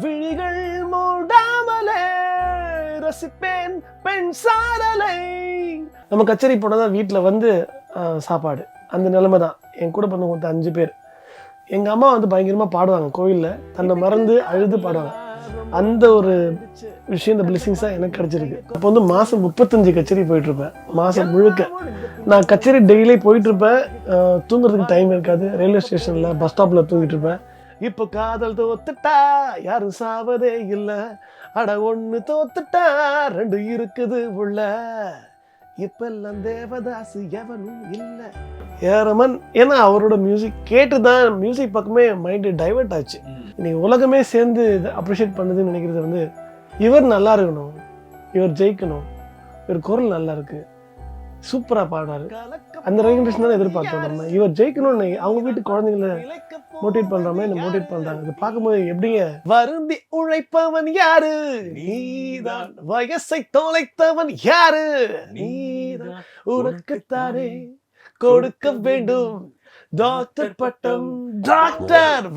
விழிகள் மூடாமலே ரசிப்பேன் பெண் சாரலை. நம்ம கச்சேரி போனதான் வீட்டுல வந்து சாப்பாடு. அந்த நிலைமை தான். என் கூட பிறந்தவங்க 5 பேர். எங்க அம்மா வந்து பயங்கரமா பாடுவாங்க கோயில்ல, தன்னை மறந்து அழுது பாடுவாங்க. அந்த ஒரு விஷயம், இந்த பிளெஸிங்ஸா எனக்கு கிடைச்சிருக்கு. அப்போ வந்து மாசம் 35 கச்சேரி போயிட்டு இருப்பேன். மாசம் முழுக்க நான் கச்சேரி டெய்லி போயிட்டு இருப்பேன். தூங்குறதுக்கு டைம் இருக்காது. ரயில்வே ஸ்டேஷன்ல பஸ் ஸ்டாப்ல தூங்கிட்டு இருப்பேன். இப்போ காதல் தோத்துட்டா யாரும் சாவதே இல்ல, அட ஒண்ணு தோத்துட்டா 2 இருக்குது உள்ள, இப்பெல்லாம் தேவதாசு எவனும் இல்ல. ஏரமன், ஏன்னா அவரோட மியூசிக் கேட்டுதான் மியூசிக் பக்கமே மைண்டு டைவர்ட் ஆச்சு. இன்னைக்கு உலகமே சேர்ந்து அப்ரிஷியேட் பண்ணுதுன்னு நினைக்கிறது வந்து, இவர் நல்லா இருக்கணும், இவர் ஜெயிக்கணும், இவர் குரல் நல்லா இருக்கு, சூப்பரா பாடுறாரு, அந்த ரெகக்னேஷன் தான் எதிர்பார்த்தோம் நம்ம. இவர் ஜெயிக்கணும்னு அவங்க வீட்டு குழந்தைங்களை மோட்டிவேட் பண்ற மாதிரி என்ன மோட்டிவேட் பண்றாங்க. இது பார்க்கும்போது எப்படிங்க, வருந்தி உழைப்பவன் யாரு நீதான், வயசை தொலைத்தவன் யாரு நீதான், உனக்குத்தானே கொடுக்க வேண்டும் டாக்டர் பட்டம் டாக்டர்.